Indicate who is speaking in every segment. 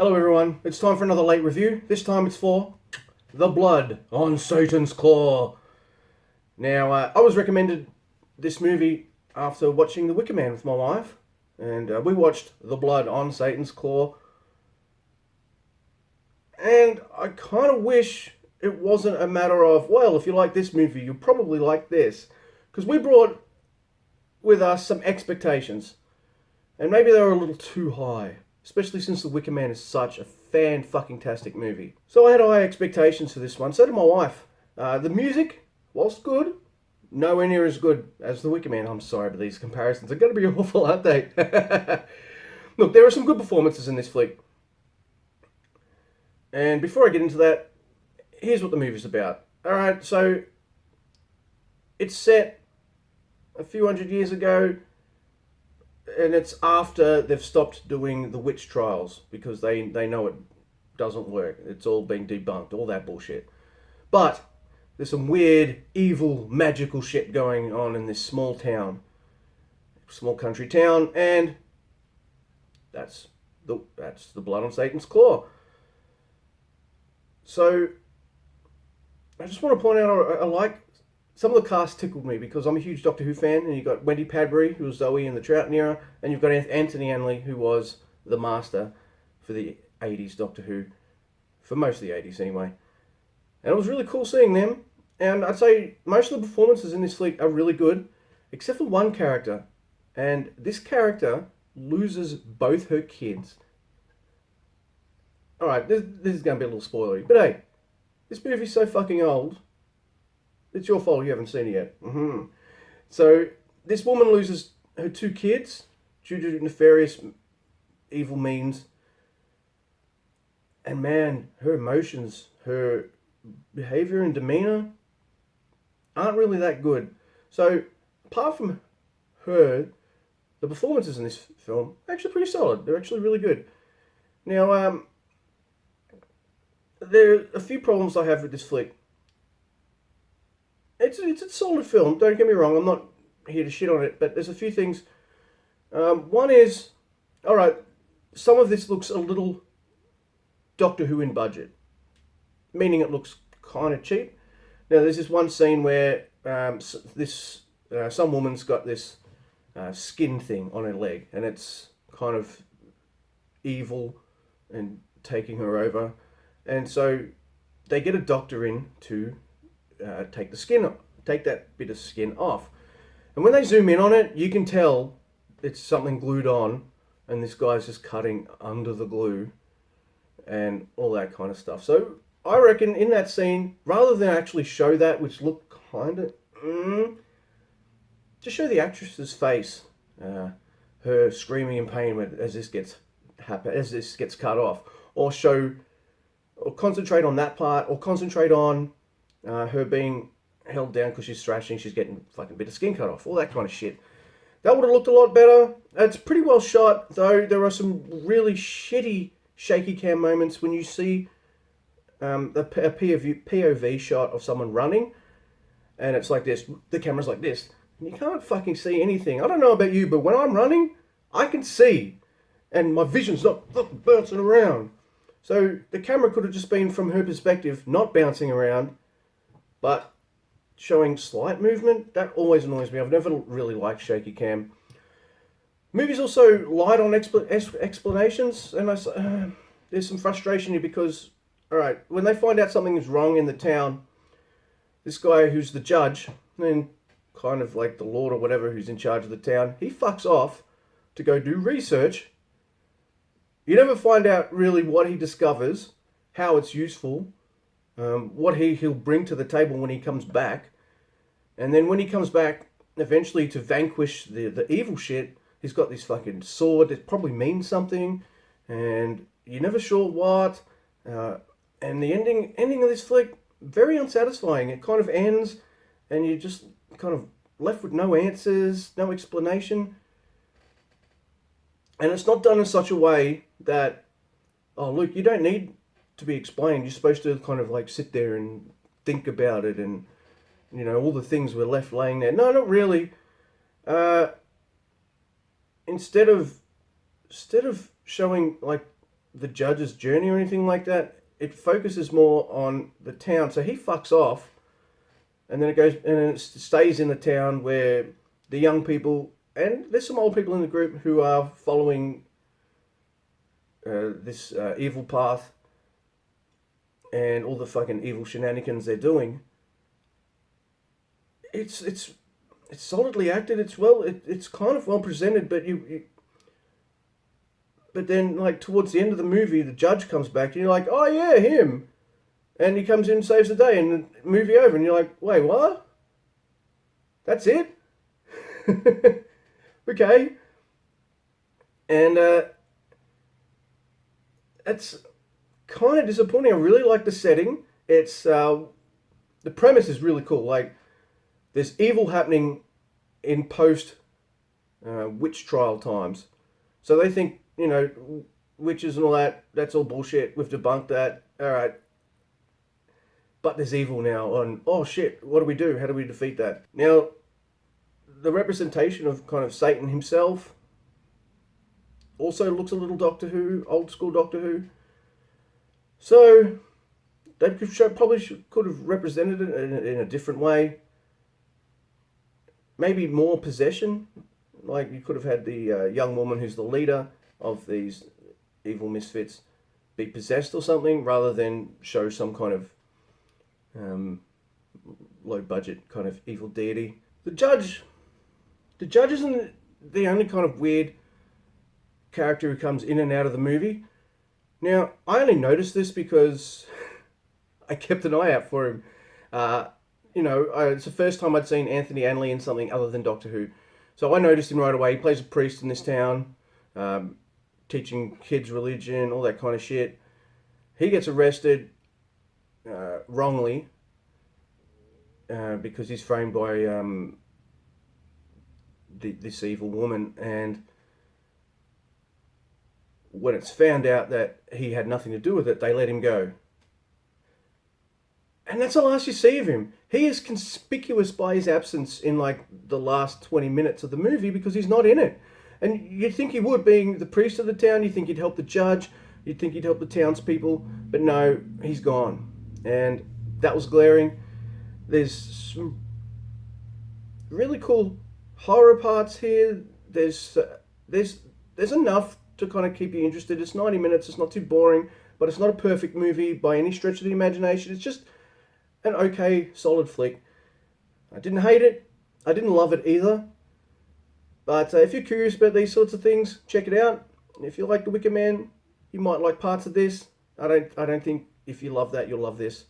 Speaker 1: Hello everyone, it's time for another late review. This time it's for The Blood on Satan's Claw. Now, I was recommended this movie after watching The Wicker Man with my wife, and we watched The Blood on Satan's Claw. And I kind of wish it wasn't a matter of, well, if you like this movie, you'll probably like this. Because we brought with us some expectations, and maybe they were a little too high. Especially since The Wicker Man is such a fan-fucking-tastic movie. So I had high expectations for this one. So did my wife. The music, whilst good, nowhere near as good as The Wicker Man. I'm sorry, but these comparisons are going to be awful, aren't they? Look, there are some good performances in this flick. And before I get into that, here's what the movie's about. Alright, so it's set a few hundred years ago. And it's after they've stopped doing the witch trials because they know it doesn't work. It's all been debunked, all that bullshit. But there's some weird, evil, magical shit going on in this small town, small country town, and that's the blood on Satan's claw. So I just want to point out I like. Some of the cast tickled me because I'm a huge Doctor Who fan, and you've got Wendy Padbury, who was Zoe in the Troughton era, and you've got Anthony Anley, who was the Master for the 80s Doctor Who, for most of the 80s anyway. And it was really cool seeing them, and I'd say most of the performances in this flick are really good, except for one character, and this character loses both her kids. Alright, this is going to be a little spoilery, but hey, this movie's so fucking old. It's your fault you haven't seen it yet. So, this woman loses her two kids due to nefarious evil means. And man, her emotions, her behavior and demeanor aren't really that good. So, apart from her, the performances in this film are actually pretty solid. They're actually really good. Now, there are a few problems I have with this flick. It's a solid film, don't get me wrong, I'm not here to shit on it, but there's a few things. One is, alright, some of this looks a little Doctor Who in budget, meaning it looks kind of cheap. Now there's this one scene where some woman's got this skin thing on her leg, and it's kind of evil and taking her over, and so they get a doctor in to take that bit of skin off. And when they zoom in on it, you can tell it's something glued on, and this guy's just cutting under the glue and all that kind of stuff. So I reckon in that scene, rather than actually show that, which looked kind of, just show the actress's face, her screaming in pain as this gets cut off, or concentrate on that part, or concentrate on her being held down because she's thrashing, she's getting fucking bit of skin cut off, all that kind of shit. That would have looked a lot better. It's pretty well shot, though there are some really shitty shaky cam moments when you see a POV shot of someone running, and it's like this, the camera's like this, and you can't fucking see anything. I don't know about you, but when I'm running, I can see, and my vision's not fucking bouncing around. So the camera could have just been from her perspective, not bouncing around, but showing slight movement. That always annoys me. I've never really liked shaky cam. Movies also light on explanations, and there's some frustration here because, alright, when they find out something is wrong in the town, this guy who's the judge, and kind of like the lord or whatever who's in charge of the town, he fucks off to go do research. You never find out really what he discovers, how it's useful, what he'll bring to the table when he comes back. And then when he comes back, eventually to vanquish the evil shit, he's got this fucking sword that probably means something, and you're never sure what. And the ending of this flick, very unsatisfying. It kind of ends, and you're just kind of left with no answers, no explanation. And it's not done in such a way that, oh, look, you don't need to be explained. You're supposed to kind of like sit there and think about it, and all the things were left laying there. No, not really. Instead of showing like the judge's journey or anything like that. It focuses more on the town. So he fucks off, and then it stays in the town where the young people, and there's some old people in the group who are following this evil path and all the fucking evil shenanigans they're doing. It's solidly acted. It's kind of well presented, but then, like, towards the end of the movie, the judge comes back, and you're like, oh yeah, him. And he comes in and saves the day, and the movie over, and you're like, wait, what? That's it? Okay. And it's kind of disappointing. I really like the setting. It's the premise is really cool. Like, there's evil happening in post witch trial times. So they think, you know, witches and all that, that's all bullshit. We've debunked that. All right. But there's evil now. And, oh shit, what do we do? How do we defeat that? Now, the representation of kind of Satan himself also looks a little Doctor Who, old school Doctor Who. So they could have represented it in a different way. Maybe more possession. Like, you could have had the young woman who's the leader of these evil misfits be possessed or something, rather than show some kind of low budget kind of evil deity. The judge isn't the only kind of weird character who comes in and out of the movie. Now, I only noticed this because I kept an eye out for him. It's the first time I'd seen Anthony Anley in something other than Doctor Who. So I noticed him right away. He plays a priest in this town, teaching kids religion, all that kind of shit. He gets arrested wrongly because he's framed by this evil woman, and when it's found out that he had nothing to do with it, they let him go. And that's the last you see of him. He is conspicuous by his absence in like the last 20 minutes of the movie because he's not in it. And you'd think he would, being the priest of the town. You'd think he'd help the judge. You'd think he'd help the townspeople. But no, he's gone. And that was glaring. There's some really cool horror parts here. There's enough to kind of keep you interested. It's 90 minutes. It's not too boring. But it's not a perfect movie by any stretch of the imagination. It's just an okay, solid flick. I didn't hate it. I didn't love it either. But if you're curious about these sorts of things, check it out. If you like The Wicker Man, you might like parts of this. I don't think if you love that, you'll love this.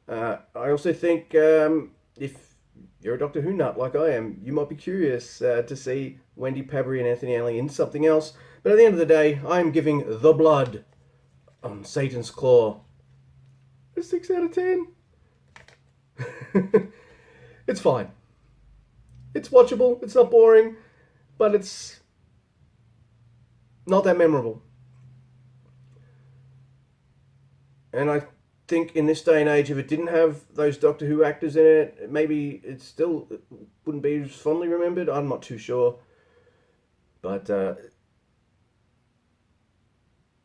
Speaker 1: I also think if you're a Doctor Who nut like I am, you might be curious to see Wendy Pabry and Anthony Anley in something else. But at the end of the day, I am giving The Blood on Satan's Claw a 6 out of 10. It's fine. It's watchable. It's not boring, but it's not that memorable. And I think in this day and age, if it didn't have those Doctor Who actors in it, maybe it still wouldn't be as fondly remembered. I'm not too sure. But,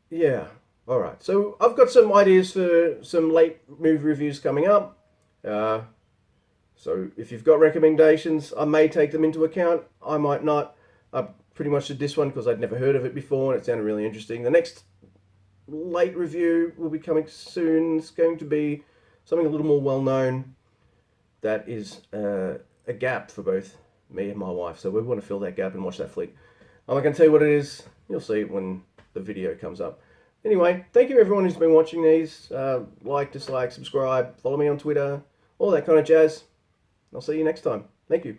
Speaker 1: yeah. Alright, so I've got some ideas for some late movie reviews coming up. So if you've got recommendations, I may take them into account. I might not. I pretty much did this one because I'd never heard of it before and it sounded really interesting. The next late review will be coming soon. It's going to be something a little more well known that is a gap for both me and my wife. So we want to fill that gap and watch that flick. I'm not going to tell you what it is. You'll see it when the video comes up. Anyway, thank you everyone who's been watching these. Like, dislike, subscribe, follow me on Twitter, all that kind of jazz. I'll see you next time. Thank you.